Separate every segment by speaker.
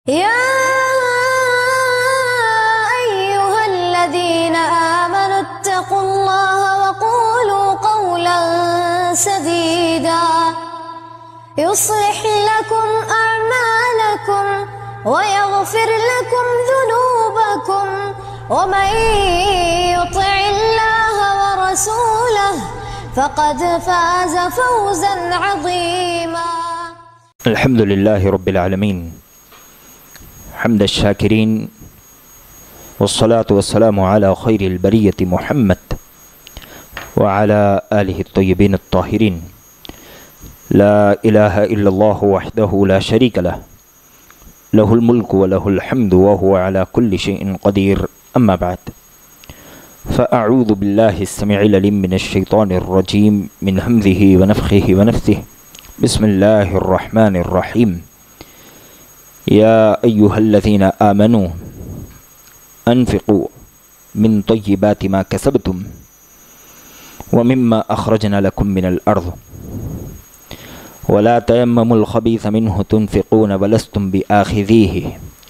Speaker 1: يا أيها الذين آمنوا اتقوا الله وقولوا قولا سديدا يصلح لكم أعمالكم ويغفر لكم ذنوبكم ومن يطع الله ورسوله فقد فاز فوزا عظيما.
Speaker 2: الحمد لله رب العالمين حمد الشاكرين والصلاة والسلام على خير البرية محمد وعلى آله الطيبين الطاهرين. لا إله إلا الله وحده لا شريك له له الملك وله الحمد وهو على كل شيء قدير. أما بعد، فأعوذ بالله السميع العليم من الشيطان الرجيم من همزه ونفخه ونفثه. بسم الله الرحمن الرحيم. يا أيها الذين آمنوا أنفقوا من طيبات ما كسبتم ومما أخرجنا لكم من الأرض ولا تيمموا الخبيث منه تنفقون ولستم بآخذيه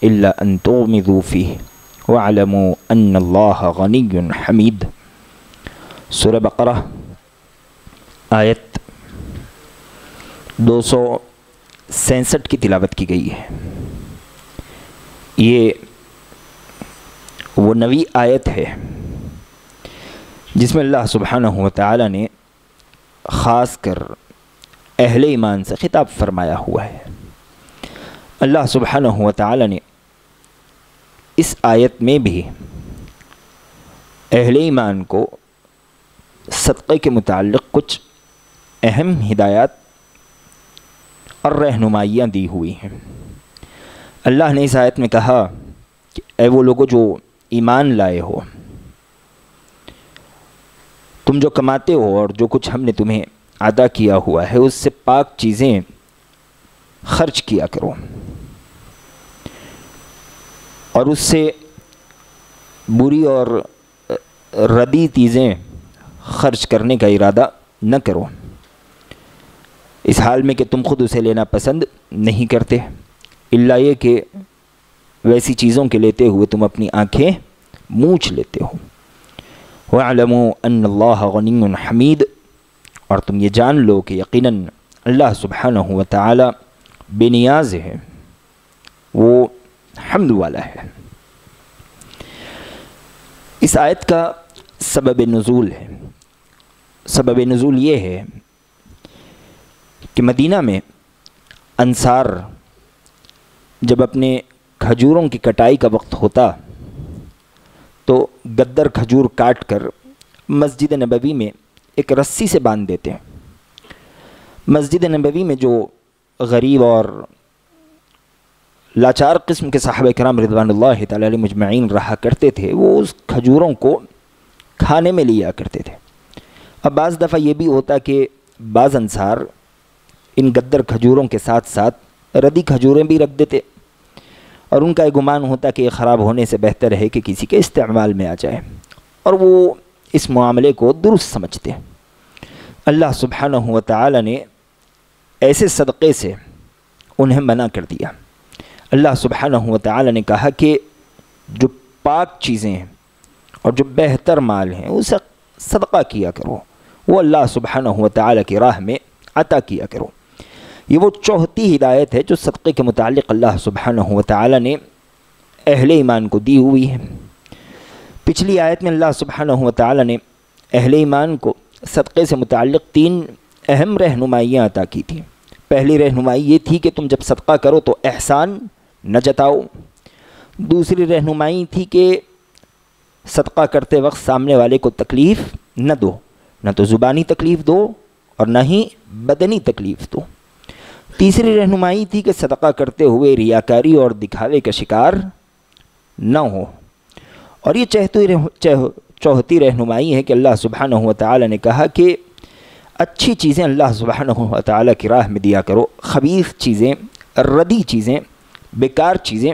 Speaker 2: إلا أن تغمضوا فيه واعلموا أن الله غني حميد. سورہ بقرہ آیت 266 کی تلاوت کی گئی ہے۔ یہ وہ نوی آیت ہے جس میں اللہ سبحانہ و تعالی نے خاص کر اہل ایمان سے خطاب فرمایا ہوا ہے۔ اللہ سبحانہ و تعالی نے اس آیت میں بھی اہل ایمان کو صدقے کے متعلق کچھ اہم ہدایات اور رہنمائیاں دی ہوئی ہیں۔ اللہ نے اس آیت میں کہا کہ اے وہ لوگوں جو ایمان لائے ہو، تم جو کماتے ہو اور جو کچھ ہم نے تمہیں عطا کیا ہوا ہے اس سے پاک چیزیں خرچ کیا کرو اور اس سے بری اور ردی چیزیں خرچ کرنے کا ارادہ نہ کرو، اس حال میں کہ تم خود اسے لینا پسند نہیں کرتے، الا یہ کہ ویسی چیزوں کے لیتے ہوئے تم اپنی آنکھیں مونچھ لیتے ہو۔ وَاعْلَمُوا أَنَّ اللَّهَ غَنِيٌّ حَمِيدٌ، اور تم یہ جان لو کہ یقیناً اللہ سبحانہ و تعالی بے نیاز ہے، وہ حمد والا ہے۔ اس آیت کا سبب نزول ہے، سبب نزول یہ ہے کہ مدینہ میں انصار جب اپنے کھجوروں کی کٹائی کا وقت ہوتا تو گدر کھجور کاٹ کر مسجد نبوی میں ایک رسی سے باندھ دیتے ہیں۔ مسجد نبوی میں جو غریب اور لاچار قسم کے صحابہ کرام رضوان اللہ تعالی علیہم مجمعین رہا کرتے تھے، وہ اس کھجوروں کو کھانے میں لیا کرتے تھے۔ اب بعض دفعہ یہ بھی ہوتا کہ بعض انصار ان گدر کھجوروں کے ساتھ ساتھ ردی کھجوریں بھی رکھ دیتے اور ان کا یہ گمان ہوتا کہ یہ خراب ہونے سے بہتر ہے کہ کسی کے استعمال میں آ جائے، اور وہ اس معاملے کو درست سمجھتے۔ اللہ سبحانہ و تعالی نے ایسے صدقے سے انہیں منع کر دیا۔ اللہ سبحانہ و تعالی نے کہا کہ جو پاک چیزیں ہیں اور جو بہتر مال ہیں اسے صدقہ کیا کرو، وہ اللہ سبحانہ و تعالی کی راہ میں عطا کیا کرو۔ یہ وہ چوتھی ہدایت ہے جو صدقے کے متعلق اللہ سبحانہ و تعالی نے اہل ایمان کو دی ہوئی ہے۔ پچھلی آیت میں اللہ سبحانہ و تعالی نے اہل ایمان کو صدقے سے متعلق 3 اہم رہنمائیاں عطا کی تھیں۔ پہلی رہنمائی یہ تھی کہ تم جب صدقہ کرو تو احسان نہ جتاؤ۔ دوسری رہنمائی تھی کہ صدقہ کرتے وقت سامنے والے کو تکلیف نہ دو، نہ تو زبانی تکلیف دو اور نہ ہی بدنی تکلیف دو۔ تیسری رہنمائی تھی کہ صدقہ کرتے ہوئے ریاکاری اور دکھاوے کا شکار نہ ہو، اور یہ چوتھی رہنمائی ہے کہ اللہ سبحانہ و تعالی نے کہا کہ اچھی چیزیں اللہ سبحانہ و تعالی کی راہ میں دیا کرو، خبیث چیزیں، ردی چیزیں، بیکار چیزیں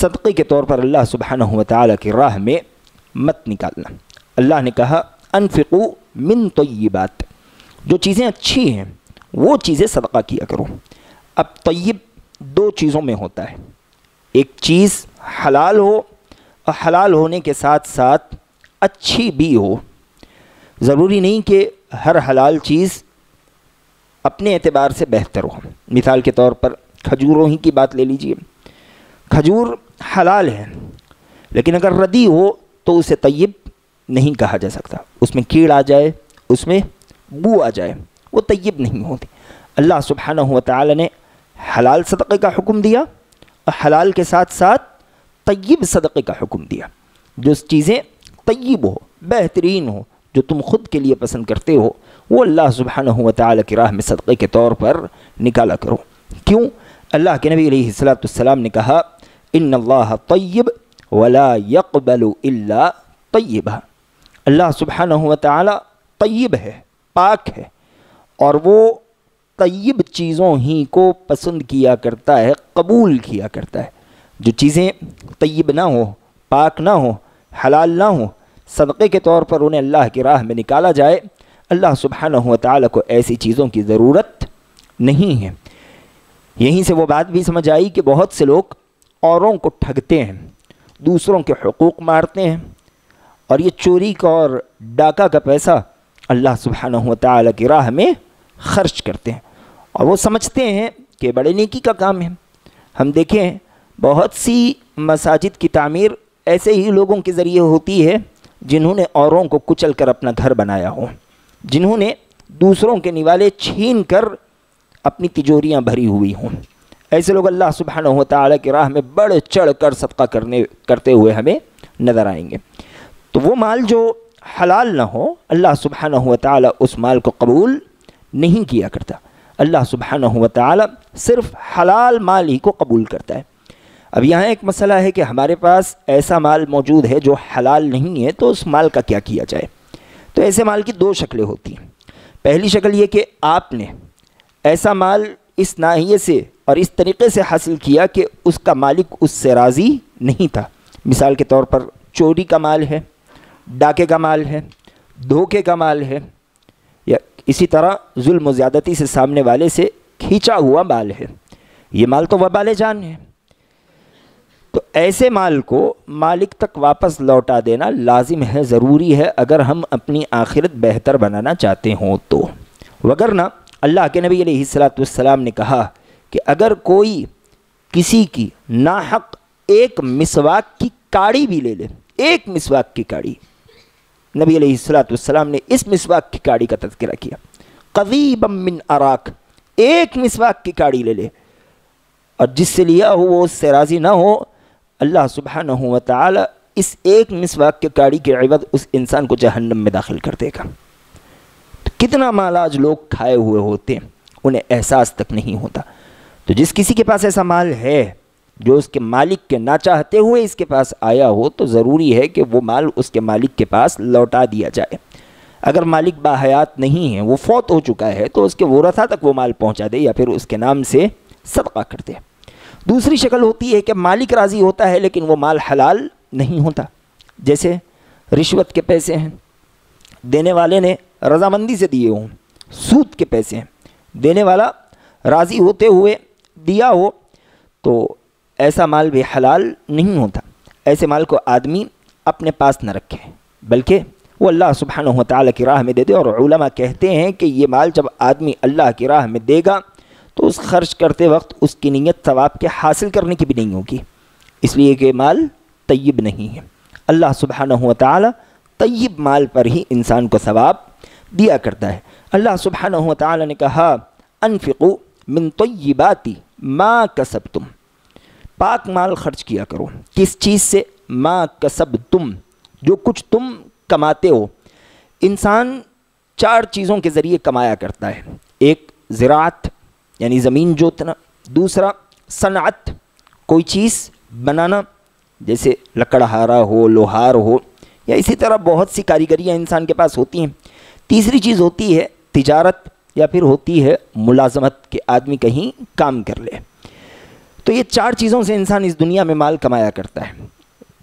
Speaker 2: صدقے کے طور پر اللہ سبحانہ و تعالی کی راہ میں مت نکالنا۔ اللہ نے کہا انفقوا من طیبات، جو چیزیں اچھی ہیں وہ چیزیں صدقہ کیا کرو۔ اب طیب دو چیزوں میں ہوتا ہے، ایک چیز حلال ہو اور حلال ہونے کے ساتھ ساتھ اچھی بھی ہو. ضروری نہیں کہ ہر حلال چیز اپنے اعتبار سے بہتر ہو. مثال کے طور پر کھجوروں ہی کی بات لے لیجئے. کھجور حلال ہے لیکن اگر ردی ہو تو اسے طیب نہیں کہا جا سکتا. اس میں کیڑ آ جائے, اس میں بو آ جائے, وہ طیب نہیں ہوتی. اللہ سبحانہ و تعالی نے حلال صدقے کا حکم دیا اور حلال کے ساتھ ساتھ طیب صدقے کا حکم دیا. جو چیزیں طیب ہو, بہترین ہو, جو تم خود کے لیے پسند کرتے ہو, وہ اللہ سبحانہ و تعالی کی راہ میں صدقے کے طور پر نکالا کرو. کیوں؟ اللہ کے نبی علیہ السلام نے کہا ان اللہ طیب ولا يقبل الا طیبہ. اللہ سبحانہ و تعالی طیب ہے, پاک ہے, اور وہ طیب چیزوں ہی کو پسند کیا کرتا ہے, قبول کیا کرتا ہے. جو چیزیں طیب نہ ہو, پاک نہ ہو, حلال نہ ہو, صدقے کے طور پر انہیں اللہ کی راہ میں نکالا جائے, اللہ سبحانہ و تعالی کو ایسی چیزوں کی ضرورت نہیں ہے. یہیں سے وہ بات بھی سمجھ آئی کہ بہت سے لوگ اوروں کو ٹھگتے ہیں, دوسروں کے حقوق مارتے ہیں, اور یہ چوری کا اور ڈاکہ کا پیسہ اللہ سبحانہ و تعالی کی راہ میں خرچ کرتے ہیں, اور وہ سمجھتے ہیں کہ بڑے نیکی کا کام ہے. ہم دیکھیں بہت سی مساجد کی تعمیر ایسے ہی لوگوں کے ذریعے ہوتی ہے جنہوں نے اوروں کو کچل کر اپنا گھر بنایا ہو, جنہوں نے دوسروں کے نوالے چھین کر اپنی تجوریاں بھری ہوئی ہوں. ایسے لوگ اللہ سبحانہ و تعالی کی راہ میں بڑھ چڑھ کر صدقہ کرتے ہوئے ہمیں نظر آئیں گے. تو وہ مال جو حلال نہ ہو, اللہ سبحانہ و تعالی اس مال کو قبول نہیں کیا کرتا. اللہ سبحانہ و تعالی صرف حلال مال ہی کو قبول کرتا ہے. اب یہاں ایک مسئلہ ہے کہ ہمارے پاس ایسا مال موجود ہے جو حلال نہیں ہے, تو اس مال کا کیا کیا جائے؟ تو ایسے مال کی دو شکلیں ہوتی ہیں. پہلی شکل یہ کہ آپ نے ایسا مال اس ناحیے سے اور اس طریقے سے حاصل کیا کہ اس کا مالک اس سے راضی نہیں تھا. مثال کے طور پر چوری کا مال ہے, ڈاکے کا مال ہے, دھوکے کا مال ہے, یا اسی طرح ظلم و زیادتی سے سامنے والے سے کھینچا ہوا مال ہے. یہ مال تو وبال جان ہے. تو ایسے مال کو مالک تک واپس لوٹا دینا لازم ہے, ضروری ہے, اگر ہم اپنی آخرت بہتر بنانا چاہتے ہوں تو. وگرنہ اللہ کے نبی علیہ السلام نے کہا کہ اگر کوئی کسی کی ناحق ایک مسواک کی کاڑی بھی لے لے, ایک مسواک کی کاڑی, نبی علیہ السلام نے اس مسواک کی کاڑی کا تذکرہ کیا, قضیبا من اراک, ایک مسواک کی کاڑی لے لے, اور جس سے لیا ہو وہ اس سے راضی نہ ہو, اللہ سبحانہ و تعالی اس ایک مسواک کے کاڑی کے عوض اس انسان کو جہنم میں داخل کر دے گا. تو کتنا مال آج لوگ کھائے ہوئے ہوتے ہیں, انہیں احساس تک نہیں ہوتا. تو جس کسی کے پاس ایسا مال ہے جو اس کے مالک کے نہ چاہتے ہوئے اس کے پاس آیا ہو, تو ضروری ہے کہ وہ مال اس کے مالک کے پاس لوٹا دیا جائے. اگر مالک باحیات نہیں ہے, وہ فوت ہو چکا ہے, تو اس کے ورثاء تک وہ مال پہنچا دے یا پھر اس کے نام سے صدقہ کر دے. دوسری شکل ہوتی ہے کہ مالک راضی ہوتا ہے لیکن وہ مال حلال نہیں ہوتا. جیسے رشوت کے پیسے ہیں, دینے والے نے رضامندی سے دیے ہوں. سود کے پیسے ہیں, دینے والا راضی ہوتے ہوئے دیا ہو, تو ایسا مال بھی حلال نہیں ہوتا. ایسے مال کو آدمی اپنے پاس نہ رکھے بلکہ وہ اللہ سبحانہ و تعالی کی راہ میں دے دے. اور علماء کہتے ہیں کہ یہ مال جب آدمی اللہ کی راہ میں دے گا تو اس خرچ کرتے وقت اس کی نیت ثواب کے حاصل کرنے کی بھی نہیں ہوگی, اس لیے کہ مال طیب نہیں ہے. اللہ سبحانہ و تعالی طیب مال پر ہی انسان کو ثواب دیا کرتا ہے. اللہ سبحانہ و تعالی نے کہا انفقوا من طیبات ما کسبتم, پاک مال خرچ کیا کرو. کس چیز سے؟ ما کسبتم, جو کچھ تم کماتے ہو. انسان چار چیزوں کے ذریعے کمایا کرتا ہے. ایک زراعت یعنی زمین جوتنا, دوسرا صنعت, کوئی چیز بنانا جیسے لکڑہارا ہو, لوہار ہو, یا اسی طرح بہت سی کاریگریاں انسان کے پاس ہوتی ہیں. تیسری چیز ہوتی ہے تجارت, یا پھر ہوتی ہے ملازمت کہ آدمی کہیں کام کر لے. تو یہ چار چیزوں سے انسان اس دنیا میں مال کمایا کرتا ہے.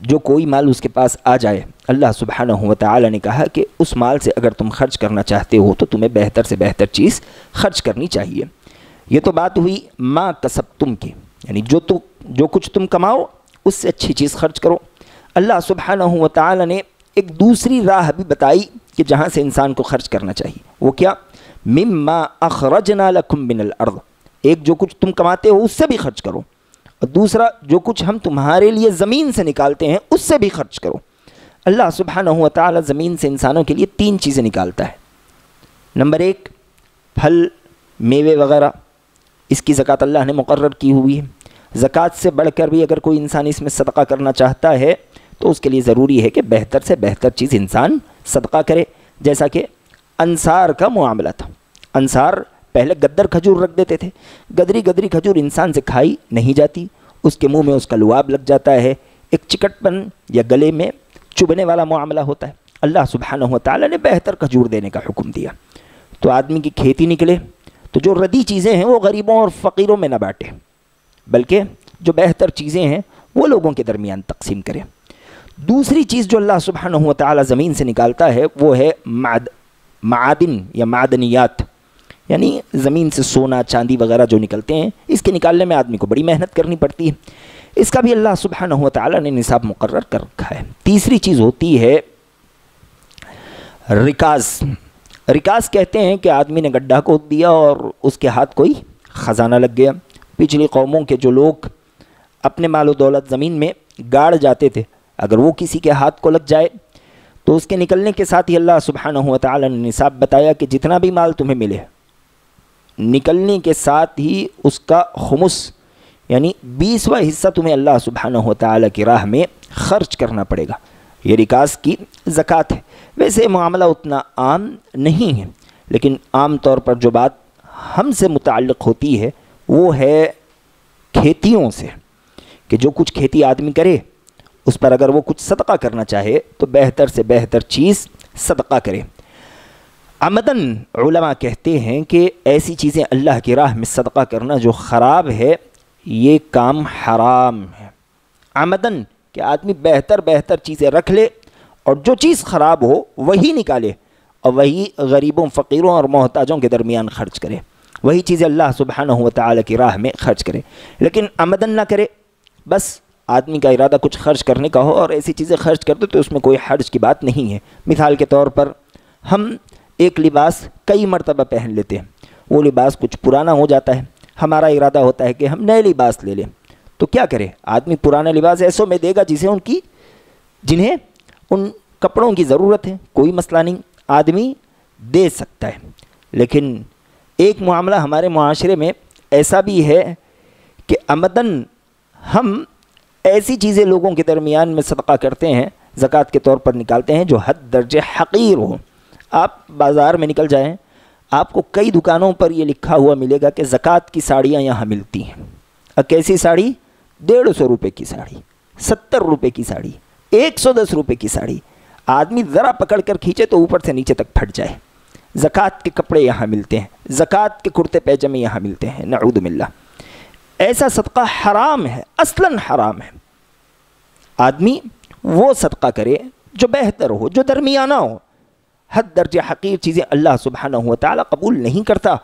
Speaker 2: جو کوئی مال اس کے پاس آ جائے, اللہ سبحانہ و تعالی نے کہا کہ اس مال سے اگر تم خرچ کرنا چاہتے ہو تو تمہیں بہتر سے بہتر چیز خرچ کرنی چاہیے. یہ تو بات ہوئی ما کسبتم کی, یعنی جو تو جو کچھ تم کماؤ اس سے اچھی چیز خرچ کرو۔ اللہ سبحانہ و تعالی نے ایک دوسری راہ بھی بتائی کہ جہاں سے انسان کو خرچ کرنا چاہیے، وہ کیا؟ مما اخرجنا لکم من الارض، ایک جو کچھ تم کماتے ہو اس سے بھی خرچ کرو، اور دوسرا جو کچھ ہم تمہارے لیے زمین سے نکالتے ہیں اس سے بھی خرچ کرو۔ اللہ سبحانہ و تعالی زمین سے انسانوں کے لیے 3 چیزیں نکالتا ہے۔ نمبر 1 پھل میوے وغیرہ، اس کی زکوٰۃ اللہ نے مقرر کی ہوئی ہے۔ زکوٰۃ سے بڑھ کر بھی اگر کوئی انسان اس میں صدقہ کرنا چاہتا ہے تو اس کے لیے ضروری ہے کہ بہتر سے بہتر چیز انسان صدقہ کرے، جیسا کہ انصار کا معاملہ تھا۔ انصار پہلے گدر کھجور رکھ دیتے تھے، گدری گدری کھجور انسان سے کھائی نہیں جاتی، اس کے منہ میں اس کا لعاب لگ جاتا ہے، ایک چکٹ پن یا گلے میں چبھنے والا معاملہ ہوتا ہے۔ اللہ سبحانہ و تعالی نے بہتر کھجور دینے کا حکم دیا، تو آدمی کی کھیتی نکلے تو جو ردی چیزیں ہیں وہ غریبوں اور فقیروں میں نہ بانٹے، بلکہ جو بہتر چیزیں ہیں وہ لوگوں کے درمیان تقسیم کرے۔ دوسری چیز جو اللہ سبحانہ و تعالی زمین سے نکالتا ہے وہ ہے معادن یا معدنیات، یعنی زمین سے سونا چاندی وغیرہ جو نکلتے ہیں، اس کے نکالنے میں آدمی کو بڑی محنت کرنی پڑتی ہے، اس کا بھی اللہ سبحانہ و تعالی نے نصاب مقرر کر رکھا ہے۔ تیسری چیز ہوتی ہے رکاز۔ رکاز کہتے ہیں کہ آدمی نے گڈھا کھود دیا اور اس کے ہاتھ کوئی خزانہ لگ گیا۔ پچھلی قوموں کے جو لوگ اپنے مال و دولت زمین میں گاڑ جاتے تھے، اگر وہ کسی کے ہاتھ کو لگ جائے تو اس کے نکلنے کے ساتھ ہی اللہ سبحانہ و تعالی نے نصاب بتایا کہ جتنا بھی مال تمہیں ملے نکلنے کے ساتھ ہی اس کا خمس یعنی 20واں حصہ تمہیں اللہ سبحانہ و تعالی کی راہ میں خرچ کرنا پڑے گا۔ یہ رکاز کی زکوٰۃ ہے۔ ویسے معاملہ اتنا عام نہیں ہے، لیکن عام طور پر جو بات ہم سے متعلق ہوتی ہے وہ ہے کھیتیوں سے، کہ جو کچھ کھیتی آدمی کرے اس پر اگر وہ کچھ صدقہ کرنا چاہے تو بہتر سے بہتر چیز صدقہ کرے۔ عمدن علماء کہتے ہیں کہ ایسی چیزیں اللہ کی راہ میں صدقہ کرنا جو خراب ہے یہ کام حرام ہے۔ عمدن کہ آدمی بہتر بہتر چیزیں رکھ لے اور جو چیز خراب ہو وہی نکالے اور وہی غریبوں فقیروں اور محتاجوں کے درمیان خرچ کرے، وہی چیزیں اللہ سبحانہ و تعالی کی راہ میں خرچ کرے، لیکن عمدن نہ کرے۔ بس آدمی کا ارادہ کچھ خرچ کرنے کا ہو اور ایسی چیزیں خرچ کر دو تو اس میں کوئی حرج کی بات نہیں ہے۔ مثال کے طور پر ہم ایک لباس کئی مرتبہ پہن لیتے ہیں، وہ لباس کچھ پرانا ہو جاتا ہے، ہمارا ارادہ ہوتا ہے کہ ہم نئے لباس لے لیں، تو کیا کرے؟ آدمی پرانا لباس ایسوں میں دے گا جنہیں ان کپڑوں کی ضرورت ہے، کوئی مسئلہ نہیں، آدمی دے سکتا ہے۔ لیکن ایک معاملہ ہمارے معاشرے میں ایسا بھی ہے کہ عمدن ہم ایسی چیزیں لوگوں کے درمیان میں صدقہ کرتے ہیں، زکوٰۃ کے طور پر نکالتے ہیں جو حد درجے حقیر ہوں۔ آپ بازار میں نکل جائیں، آپ کو کئی دکانوں پر یہ لکھا ہوا ملے گا کہ زکوٰۃ کی ساڑیاں یہاں ملتی ہیں۔ اور کیسی ساڑی؟ 150 روپے کی ساڑی، 70 روپے کی ساڑی، 110 روپے کی ساڑی، آدمی ذرا پکڑ کر کھینچے تو اوپر سے نیچے تک پھٹ جائے۔ زکوٰۃ کے کپڑے یہاں ملتے ہیں، زکوٰۃ کے کرتے پیجامے یہاں ملتے ہیں، نعوذ باللہ۔ ایسا صدقہ حرام ہے، اصلاً حرام ہے۔ آدمی وہ صدقہ کرے جو بہتر ہو، جو درمیانہ ہو۔ حد درجہ حقیر چیزیں اللہ سبحانہ و تعالی قبول نہیں کرتا۔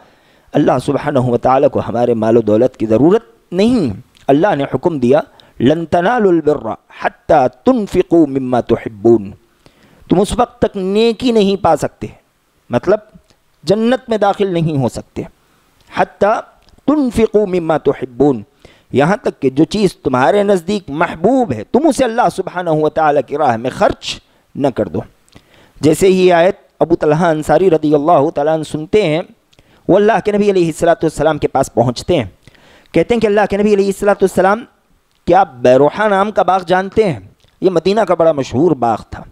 Speaker 2: اللہ سبحانہ و تعالی کو ہمارے مال و دولت کی ضرورت نہیں۔ اللہ نے حکم دیا لن تنالوا البر حتی تنفقوا مما تحبون، تم اس وقت تک نیکی نہیں پا سکتے، مطلب جنت میں داخل نہیں ہو سکتے، حتی تنفقوا مما تحبون، یہاں تک کہ جو چیز تمہارے نزدیک محبوب ہے تم اسے اللہ سبحانہ و تعالی کی راہ میں خرچ نہ کر دو۔ جیسے ہی آیت ابو طلحہ انصاری رضی اللہ تعالیٰ عنہ سنتے ہیں، وہ اللہ کے نبی علیہ السلام کے پاس پہنچتے ہیں، کہتے ہیں کہ اللہ کے نبی علیہ السلام، کیا آپ بیروحہ نام کا باغ جانتے ہیں؟ یہ مدینہ کا بڑا مشہور باغ تھا،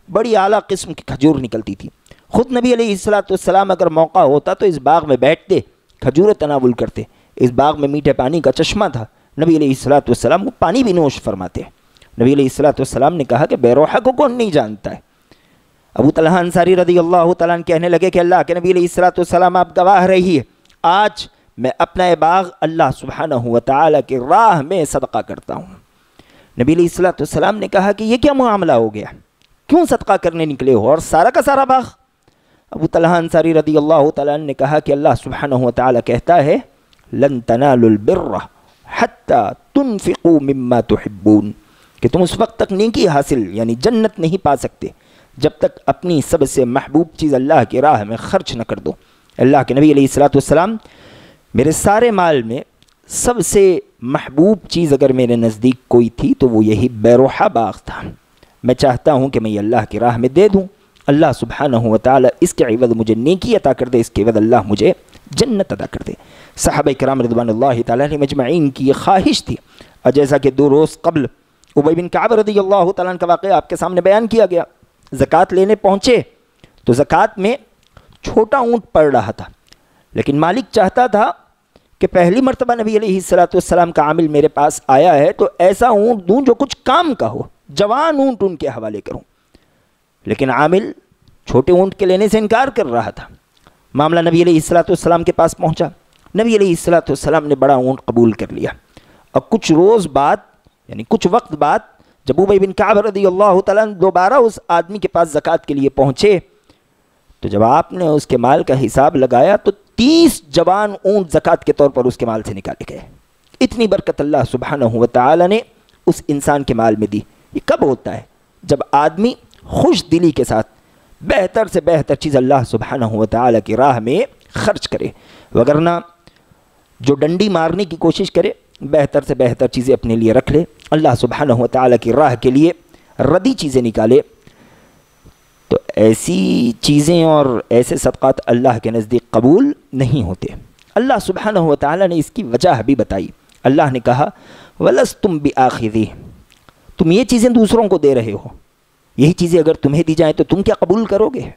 Speaker 2: بڑی اعلیٰ قسم کی کھجور نکلتی تھی۔ خود نبی علیہ السلام اگر موقع ہوتا تو اس باغ میں بیٹھتے، کھجوریں تناول کرتے۔ اس باغ میں میٹھے پانی کا چشمہ تھا، نبی علیہ السلام وہ پانی بھی نوش فرماتے۔ نبی علیہ السلام نے کہا کہ بیروحہ کو کون نہیں جانتا ہے؟ ابو طلحہ انصاری رضی اللہ تعالیٰ عنہ کہنے لگے کہ اللہ کے نبی علیہ السلام آپ گواہ رہیے، آج میں اپنا یہ باغ اللہ سبحانہ و تعالیٰ کی راہ میں صدقہ کرتا ہوں۔ نبی علیہ السلام نے کہا کہ یہ کیا معاملہ ہو گیا، کیوں صدقہ کرنے نکلے ہو اور سارا کا سارا باغ؟ ابو طلحہ انصاری رضی اللہ تعالیٰ عنہ نے کہا کہ اللہ سبحانہ و تعالیٰ کہتا ہے لن تنالوا البر حتی تنفقوا مما تحبون، کہ تم اس وقت تک نیکی حاصل یعنی جنت نہیں پا سکتے جب تک اپنی سب سے محبوب چیز اللہ کی راہ میں خرچ نہ کر دو۔ اللہ کے نبی علیہ الصلوۃ والسلام، میرے سارے مال میں سب سے محبوب چیز اگر میرے نزدیک کوئی تھی تو وہ یہی بیروحہ باغ تھا، میں چاہتا ہوں کہ میں یہ اللہ کی راہ میں دے دوں، اللہ سبحانہ و تعالی اس کے عوض مجھے نیکی عطا کر دے، اس کے عوض اللہ مجھے جنت عطا کر دے۔ صحابہ کرام رضوان اللہ تعالیٰ علیہم اجمعین کی یہ خواہش تھی، اور جیسا کہ 2 روز قبل ابی بن کعب رضی اللہ تعالیٰ عنہ کا واقعہ آپ کے سامنے بیان کیا گیا، زکوٰۃ لینے پہنچے تو زکوٰۃ میں چھوٹا اونٹ پڑ رہا تھا، لیکن مالک چاہتا تھا کہ پہلی مرتبہ نبی علیہ الصلوۃ والسلام کا عامل میرے پاس آیا ہے تو ایسا اونٹ دوں جو کچھ کام کا ہو، جوان اونٹ ان کے حوالے کروں، لیکن عامل چھوٹے اونٹ کے لینے سے انکار کر رہا تھا۔ معاملہ نبی علیہ الصلوۃ والسلام کے پاس پہنچا، نبی علیہ الصلوۃ والسلام نے بڑا اونٹ قبول کر لیا، اور کچھ روز بعد یعنی کچھ وقت بعد جب ابی بن کعب رضی اللہ تعالیٰ دوبارہ اس آدمی کے پاس زکوٰۃ کے لیے پہنچے تو جب آپ نے اس کے مال کا حساب لگایا تو 30 جوان اونٹ زکوٰۃ کے طور پر اس کے مال سے نکالے گئے۔ اتنی برکت اللہ سبحانہ و تعالیٰ نے اس انسان کے مال میں دی۔ یہ کب ہوتا ہے؟ جب آدمی خوش دلی کے ساتھ بہتر سے بہتر چیز اللہ سبحانہ و تعالیٰ کی راہ میں خرچ کرے، وگرنہ جو ڈنڈی مارنے کی کوشش کرے بہتر سے بہتر چیزیں اپنے لیے رکھ لے، اللہ سبحانہ و تعالیٰ کی راہ کے لیے ردی چیزیں نکالے، تو ایسی چیزیں اور ایسے صدقات اللہ کے نزدیک قبول نہیں ہوتے۔ اللہ سبحانہ و تعالیٰ نے اس کی وجہ بھی بتائی۔ اللہ نے کہا وَلَسْتُمْ بِآخِذِهِ، تم یہ چیزیں دوسروں کو دے رہے ہو، یہی چیزیں اگر تمہیں دی جائیں تو تم کیا قبول کرو گے؟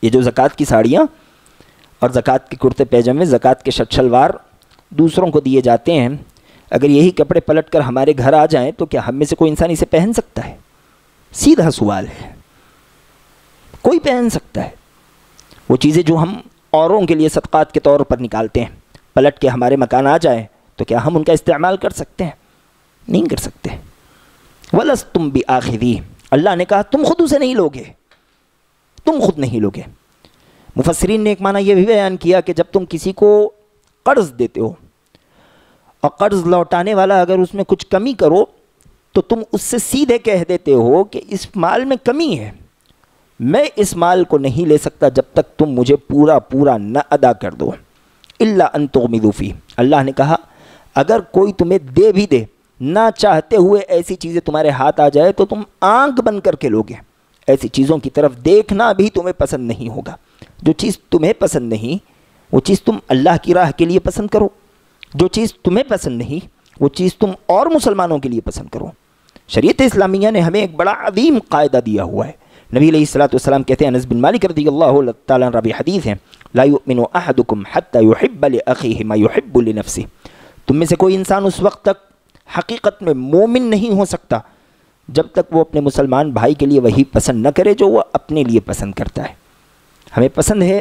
Speaker 2: یہ جو زکوٰۃ کی ساڑیاں اور زکوٰۃ کے کرتے پیجامے، زکوٰۃ کے شرٹ شلوار دوسروں کو دیے جاتے ہیں، اگر یہی کپڑے پلٹ کر ہمارے گھر آ جائیں تو کیا ہم میں سے کوئی انسان اسے پہن سکتا ہے؟ سیدھا سوال ہے، کوئی پہن سکتا ہے؟ وہ چیزیں جو ہم اوروں کے لیے صدقات کے طور پر نکالتے ہیں، پلٹ کے ہمارے مکان آ جائیں تو کیا ہم ان کا استعمال کر سکتے ہیں؟ نہیں کر سکتے۔ وَلَسْتُمْ بِآخِذِهِ، اللہ نے کہا تم خود اسے نہیں لوگے، تم خود نہیں لوگے۔ مفسرین نے ایک معنی یہ بھی بیان کیا کہ جب تم کسی کو قرض دیتے ہو اور قرض لوٹانے والا اگر اس میں کچھ کمی کرو تو تم اس سے سیدھے کہہ دیتے ہو کہ اس مال میں کمی ہے، میں اس مال کو نہیں لے سکتا جب تک تم مجھے پورا نہ ادا کر دو، الا ان تغمضوا فیہ۔ اللہ نے کہا اگر کوئی تمہیں دے بھی دے، نہ چاہتے ہوئے ایسی چیزیں تمہارے ہاتھ آ جائے تو تم آنکھ بند کر کے لوگے، ایسی چیزوں کی طرف دیکھنا بھی تمہیں پسند نہیں ہوگا۔ جو چیز تمہیں پسند نہیں وہ چیز تم اللہ کی راہ کے لیے پسند کرو، جو چیز تمہیں پسند نہیں وہ چیز تم اور مسلمانوں کے لیے پسند کرو۔ شریعت اسلامیہ نے ہمیں ایک بڑا عظیم قاعدہ دیا ہوا ہے۔ نبی علیہ الصلوۃ والسلام کہتے ہیں، انس بن مالک رضی اللہ تعالیٰ عنہ راوی حدیث ہیں، لا یؤمن احدکم حتی یحب لاخیہ ما یحب لنفسہ، تم میں سے کوئی انسان اس وقت تک حقیقت میں مومن نہیں ہو سکتا جب تک وہ اپنے مسلمان بھائی کے لیے وہی پسند نہ کرے جو وہ اپنے لیے پسند کرتا ہے۔ ہمیں پسند ہے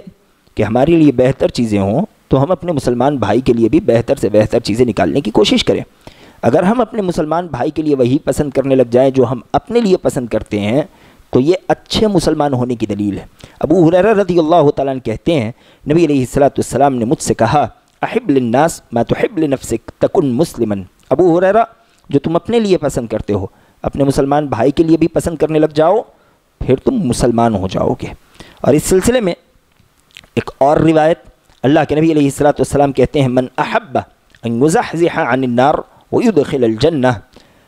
Speaker 2: کہ ہمارے لیے بہتر چیزیں ہوں تو ہم اپنے مسلمان بھائی کے لیے بھی بہتر سے بہتر چیزیں نکالنے کی کوشش کریں۔ اگر ہم اپنے مسلمان بھائی کے لیے وہی پسند کرنے لگ جائیں جو ہم اپنے لیے پسند کرتے ہیں تو یہ اچھے مسلمان ہونے کی دلیل ہے۔ ابو ہریرہ رضی اللہ تعالیٰ عنہ کہتے ہیں، نبی علیہ الصلوۃ والسلام نے مجھ سے کہا احب للناس ما تحب لنفسک تکن مسلما، ابو ہریرہ جو تم اپنے لیے پسند کرتے ہو اپنے مسلمان بھائی کے لیے بھی پسند کرنے لگ جاؤ، پھر تم مسلمان ہو جاؤ گے۔ اور اس سلسلے میں ایک اور روایت، اللہ کے نبی علیہ الصلوۃ والسلام کہتے ہیں، من احب ان یزحزح عن النار ويدخل الجنہ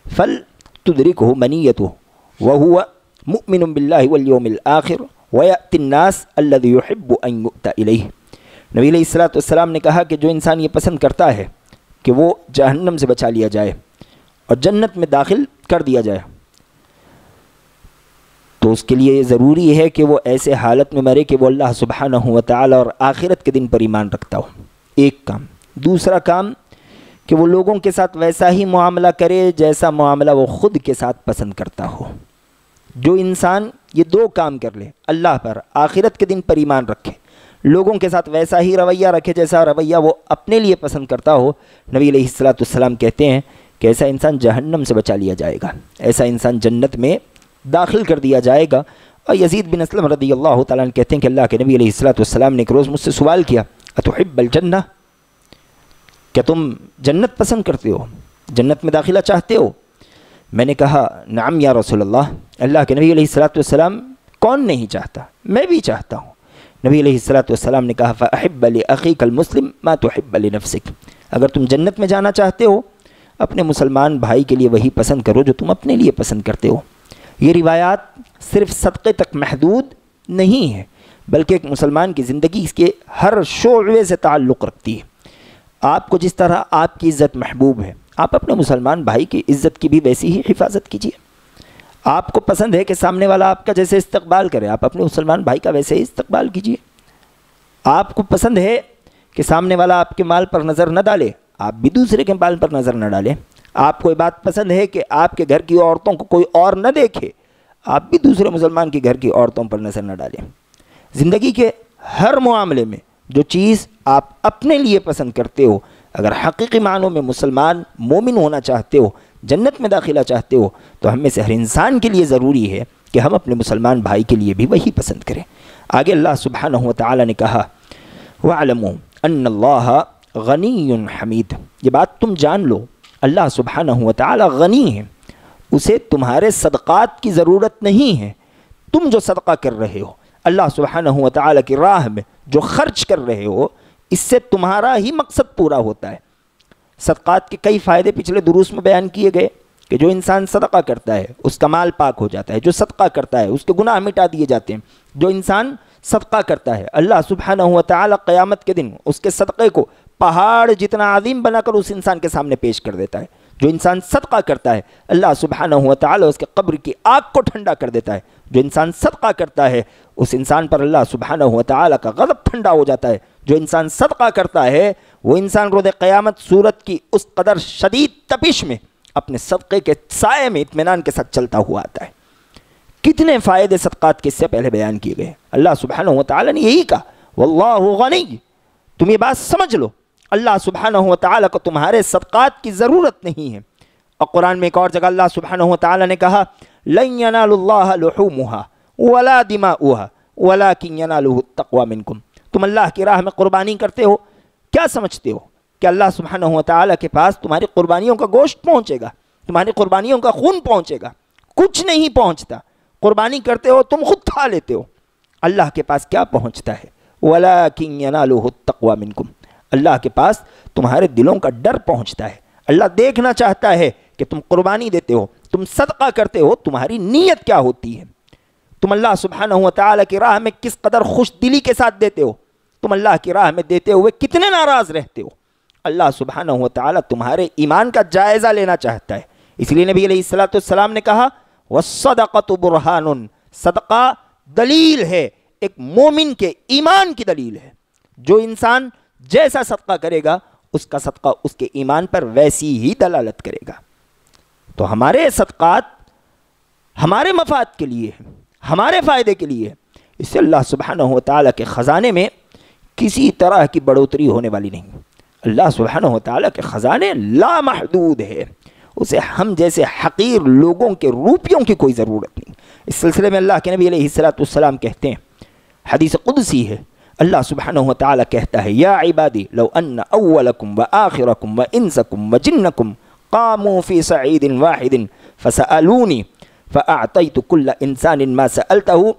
Speaker 2: فلتدرکہ منیتہ وهو مؤمن باللہ والیوم الآخر ویأتی الناس الذی یحب ان یؤتی الیہ۔ نبی علیہ الصلوۃ والسلام نے کہا کہ جو انسان یہ پسند کرتا ہے کہ وہ جہنم سے بچا لیا جائے اور جنت میں داخل کر دیا جائے، تو اس کے لیے ضروری ہے کہ وہ ایسے حالت میں مرے کہ وہ اللہ سبحانہ و تعالی اور آخرت کے دن پر ایمان رکھتا ہو، ایک کام۔ دوسرا کام کہ وہ لوگوں کے ساتھ ویسا ہی معاملہ کرے جیسا معاملہ وہ خود کے ساتھ پسند کرتا ہو۔ جو انسان یہ 2 کام کر لے، اللہ پر، آخرت کے دن پر ایمان رکھے، لوگوں کے ساتھ ویسا ہی رویہ رکھے جیسا رویہ وہ اپنے لیے پسند کرتا ہو، نبی علیہ الصلوۃ والسلام کہتے ہیں کہ ایسا انسان جہنم سے بچا لیا جائے گا، ایسا انسان جنت میں داخل کر دیا جائے گا۔ اور یزید بن اسلم رضی اللہ تعالیٰ عنہ کہتے ہیں کہ اللہ کے نبی علیہ الصلوۃ والسلام نے ایک روز مجھ سے سوال کیا اتحب الجنہ، کیا تم جنت پسند کرتے ہو، جنت میں داخلہ چاہتے ہو؟ میں نے کہا نعم یا رسول اللہ کے نبی علیہ الصلوۃ والسلام کون نہیں چاہتا، میں بھی چاہتا ہوں۔ نبی علیہ الصلوۃ والسلام نے کہا فأحب لأخیک المسلم ما تحب لنفسک، اگر تم جنت میں جانا چاہتے ہو اپنے مسلمان بھائی کے لیے وہی پسند کرو جو تم اپنے لیے پسند کرتے ہو۔ یہ روایات صرف صدقے تک محدود نہیں ہے، بلکہ ایک مسلمان کی زندگی اس کے ہر شعبے سے تعلق رکھتی ہے۔ آپ کو جس طرح آپ کی عزت محبوب ہے، آپ اپنے مسلمان بھائی کی عزت کی بھی ویسی ہی حفاظت کیجیے۔ آپ کو پسند ہے کہ سامنے والا آپ کا جیسے استقبال کرے، آپ اپنے مسلمان بھائی کا ویسے ہی استقبال کیجیے۔ آپ کو پسند ہے کہ سامنے والا آپ کے مال پر نظر نہ ڈالے، آپ بھی دوسرے کے مال پر نظر نہ ڈالیں۔ آپ کو یہ بات پسند ہے کہ آپ کے گھر کی عورتوں کو کوئی اور نہ دیکھے، آپ بھی دوسرے مسلمان کے گھر کی عورتوں پر نظر نہ ڈالیں۔ زندگی کے ہر معاملے میں جو چیز آپ اپنے لیے پسند کرتے ہو، اگر حقیقی معنوں میں مسلمان مومن ہونا چاہتے ہو، جنت میں داخلہ چاہتے ہو، تو ہم میں سے ہر انسان کے لیے ضروری ہے کہ ہم اپنے مسلمان بھائی کے لیے بھی وہی پسند کریں۔ آگے اللہ سبحانہ وتعالی نے کہا وَاعْلَمُوا أَنَّ اللَّهَ غَنِيٌّ حَمِيدٌ، یہ بات تم جان لو اللہ سبحانہ وتعالی غنی ہے، اسے تمہارے صدقات کی ضرورت نہیں ہے۔ تم جو صدقہ کر رہے ہو، اللہ سبحانہ وتعالی کی راہ میں جو خرچ کر رہے ہو، اس سے تمہارا ہی مقصد پورا ہوتا ہے۔ صدقات کے کئی فائدے پچھلے دروس میں بیان کیے گئے کہ جو انسان صدقہ کرتا ہے اس کا مال پاک ہو جاتا ہے، جو صدقہ کرتا ہے اس کے گناہ مٹا دیے جاتے ہیں۔ جو انسان صدقہ کرتا ہے اللہ سبحانہ وتعالی قیامت کے دن اس کے صدقے کو پہاڑ جتنا عظیم بنا کر اس انسان کے سامنے پیش کر دیتا ہے۔ جو انسان صدقہ کرتا ہے اللہ سبحانہ وتعالی اس کے قبر کی آگ کو ٹھنڈا کر دیتا ہے۔ جو انسان صدقہ کرتا ہے اس انسان پر اللہ سبحانہ وتعالی کا غضب ٹھنڈا ہو جاتا ہے۔ جو انسان صدقہ کرتا ہے وہ انسان روز قیامت سورج کی اس قدر شدید تپش میں اپنے صدقے کے سائے میں اطمینان کے ساتھ چلتا ہوا آتا ہے۔ کتنے فائدے صدقات کے اس سے پہلے بیان کیے گئے، اللہ سبحانہ وتعالی نے یہی کہا واللہ غنی۔ تم یہ بات سمجھ لو اللہ سبحانہ وتعالی کو تمہارے صدقات کی ضرورت نہیں ہے۔ اور قرآن میں ایک اور جگہ اللہ سبحانہ وتعالی نے کہا لن ینال اللہ لحومها ولا دماؤها ولکن ینالہ التقوی منکم۔ تم اللہ کی راہ میں قربانی کرتے ہو، کیا سمجھتے ہو کہ اللہ سبحانہ وتعالی کے پاس تمہاری قربانیوں کا گوشت پہنچے گا، تمہاری قربانیوں کا خون پہنچے گا؟ کچھ نہیں پہنچتا۔ قربانی کرتے ہو تم خود کھا لیتے ہو، اللہ کے پاس کیا پہنچتا ہے؟ وَلَكِنْ يَنَالُهُ التَّقْوَى مِنْكُمْ، اللہ کے پاس تمہارے دلوں کا ڈر پہنچتا ہے۔ اللہ دیکھنا چاہتا ہے کہ تم قربانی دیتے ہو، تم صدقہ کرتے ہو، تمہاری نیت کیا ہوتی ہے، تم اللہ سبحانہ وتعالی کی راہ میں کس قدر خوش دلی کے ساتھ دیتے ہو، تم اللہ کی راہ میں دیتے ہوئے کتنے ناراض رہتے ہو۔ اللہ سبحانہ وتعالی تمہارے ایمان کا جائزہ لینا چاہتا ہے۔ اس لیے نبی علیہ الصلوۃ والسلام نے کہا وَالصَّدَقَةُ بُرْهَانٌ، صدقہ دلیل ہے، ایک مومن کے ایمان کی دلیل ہے۔ جو انسان جیسا صدقہ کرے گا اس کا صدقہ اس کے ایمان پر ویسی ہی دلالت کرے گا۔ تو ہمارے صدقات ہمارے مفاد کے لیے ہیں، ہمارے فائدے کے لیے۔ اس سے اللہ سبحانہ وتعالی کے خزانے میں کسی طرح کی بڑھوتری ہونے والی نہیں۔ اللہ سبحانہ وتعالی کے خزانے لامحدود ہے، اسے ہم جیسے حقیر لوگوں کے روپیوں کی کوئی ضرورت نہیں۔ اس سلسلے میں اللہ کے نبی علیہ الصلوۃ والسلام کہتے ہیں، حدیث قدسی ہے، اللہ سبحانہ وتعالی کہتا ہے یا عبادی لو ان اولکم وآخرکم وانسکم وجنکم قاموا فی صعید واحد فسألونی فأعطیت کل انسان ما سألته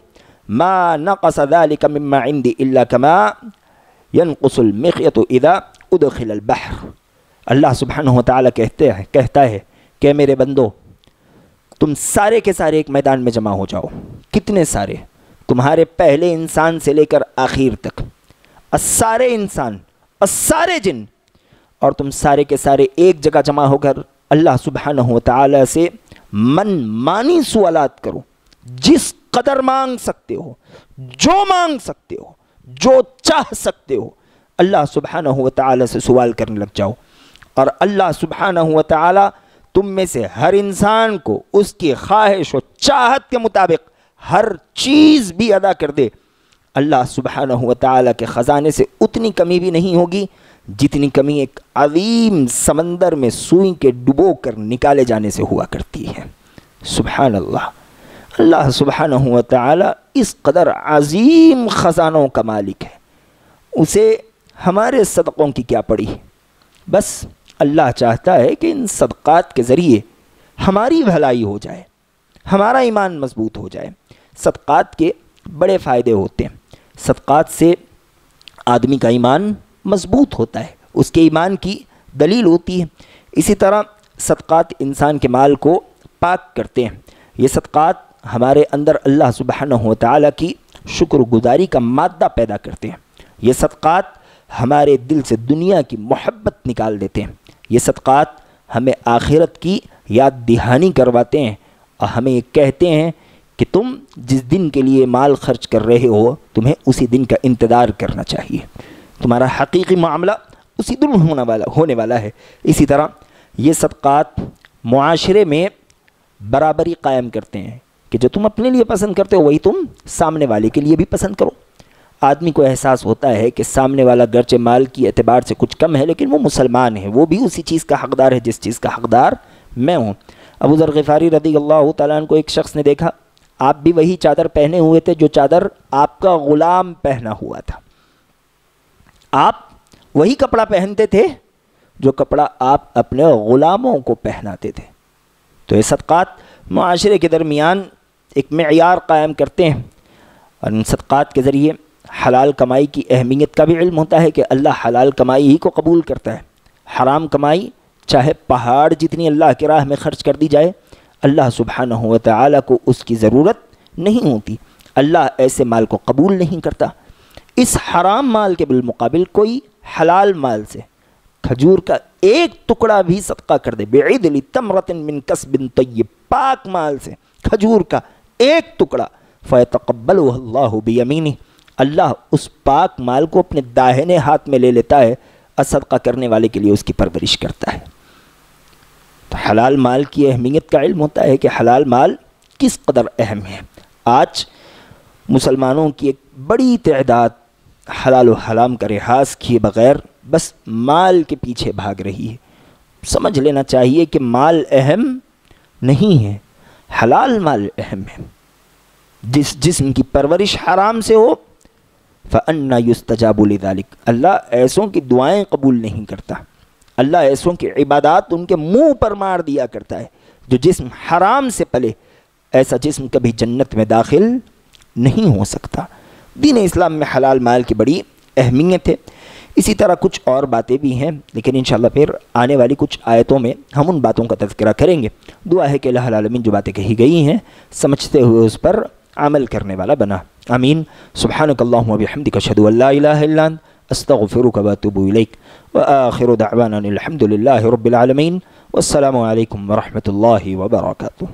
Speaker 2: ما نقص ذلك مما عندي الا كما ينقص المخيط اذا ادخل البحر۔ اللہ سبحانہ وتعالی کہتا ہے کہ میرے بندو تم سارے کے سارے ایک میدان میں جمع ہو جاؤ۔ کتنے سارے؟ تمہارے پہلے انسان سے لے کر آخر تک، سارے انسان، سارے جن، اور تم سارے کے سارے ایک جگہ جمع ہو کر اللہ سبحانہ وتعالی سے من مانی سوالات کرو، جس قدر مانگ سکتے ہو، جو مانگ سکتے ہو، جو چاہ سکتے ہو، اللہ سبحانہ وتعالی سے سوال کرنے لگ جاؤ۔ اور اللہ سبحانہ وتعالی تم میں سے ہر انسان کو اس کی خواہش و چاہت کے مطابق ہر چیز بھی ادا کر دے۔ اللہ سبحانہ وتعالی کے خزانے سے اتنی کمی بھی نہیں ہوگی جتنی کمی ایک عظیم سمندر میں سوئی کے ڈبو کر نکالے جانے سے ہوا کرتی ہے۔ سبحان اللہ، اللہ سبحانہ وتعالی اس قدر عظیم خزانوں کا مالک ہے، اسے ہمارے صدقوں کی کیا پڑی ہے؟ بس اللہ چاہتا ہے کہ ان صدقات کے ذریعے ہماری بھلائی ہو جائے، ہمارا ایمان مضبوط ہو جائے۔ صدقات کے بڑے فائدے ہوتے ہیں۔ صدقات سے آدمی کا ایمان مضبوط ہوتا ہے، اس کے ایمان کی دلیل ہوتی ہے۔ اسی طرح صدقات انسان کے مال کو پاک کرتے ہیں۔ یہ صدقات ہمارے اندر اللہ سبحانہ و تعالیٰ کی شکر گزاری کا مادہ پیدا کرتے ہیں۔ یہ صدقات ہمارے دل سے دنیا کی محبت نکال دیتے ہیں۔ یہ صدقات ہمیں آخرت کی یاد دہانی کرواتے ہیں اور ہمیں یہ کہتے ہیں کہ تم جس دن کے لیے مال خرچ کر رہے ہو تمہیں اسی دن کا انتظار کرنا چاہیے، تمہارا حقیقی معاملہ اسی دن ہونے والا ہے۔ اسی طرح یہ صدقات معاشرے میں برابری قائم کرتے ہیں کہ جو تم اپنے لیے پسند کرتے ہو وہی تم سامنے والے کے لیے بھی پسند کرو۔ آدمی کو احساس ہوتا ہے کہ سامنے والا گرچہ مال کی اعتبار سے کچھ کم ہے لیکن وہ مسلمان ہے، وہ بھی اسی چیز کا حقدار ہے جس چیز کا حقدار میں ہوں۔ ابو ذر غفاری رضی اللہ تعالیٰ عنہ کو ایک شخص نے دیکھا، آپ بھی وہی چادر پہنے ہوئے تھے جو چادر آپ کا غلام پہنا ہوا تھا، آپ وہی کپڑا پہنتے تھے جو کپڑا آپ اپنے غلاموں کو پہناتے تھے۔ تو یہ صدقات معاشرے کے درمیان ایک معیار قائم کرتے ہیں، اور ان صدقات کے ذریعے حلال کمائی کی اہمیت کا بھی علم ہوتا ہے کہ اللہ حلال کمائی ہی کو قبول کرتا ہے۔ حرام کمائی چاہے پہاڑ جتنی اللہ کی راہ میں خرچ کر دی جائے، اللہ سبحانہ و تعالیٰ کو اس کی ضرورت نہیں ہوتی، اللہ ایسے مال کو قبول نہیں کرتا۔ اس حرام مال کے بالمقابل کوئی حلال مال سے کھجور کا ایک ٹکڑا بھی صدقہ کر دے، بعدل تمرۃ من کسب طیب، پاک مال سے کھجور کا ایک ٹکڑا، فیتقبلہ اللہ بیمینہ، اللہ اس پاک مال کو اپنے داہنے ہاتھ میں لے لیتا ہے اور صدقہ کرنے والے کے لیے اس کی پرورش کرتا ہے۔ تو حلال مال کی اہمیت کا علم ہوتا ہے کہ حلال مال کس قدر اہم ہے۔ آج مسلمانوں کی ایک بڑی تعداد حلال و حرام کا لحاظ کیے بغیر بس مال کے پیچھے بھاگ رہی ہے۔ سمجھ لینا چاہیے کہ مال اہم نہیں ہے، حلال مال اہم ہے۔ جس جسم کی پرورش حرام سے ہو فَأَنَّا يُسْتَجَابُ لِذَلِكَ، اللہ ایسوں کی دعائیں قبول نہیں کرتا، اللہ ایسوں کی عبادات ان کے منہ پر مار دیا کرتا ہے۔ جو جسم حرام سے پلے ایسا جسم کبھی جنت میں داخل نہیں ہو سکتا۔ دین اسلام میں حلال مال کی بڑی اہمیت ہے۔ اسی طرح کچھ اور باتیں بھی ہیں لیکن انشاءاللہ پھر آنے والی کچھ آیتوں میں ہم ان باتوں کا تذکرہ کریں گے۔ دعا ہے کہ اللہ العالمین جو باتیں کہی گئی ہیں سمجھتے ہوئے اس پر عمل کرنے والا بنا، آمین۔ سبحانک اللہم و بحمدک اشہد ان لا الہ الا انت استغفرک و اتوب الیک، وآخر دعوانا الحمد للہ رب العالمین، والسلام علیکم ورحمۃ اللہ وبرکاتہ۔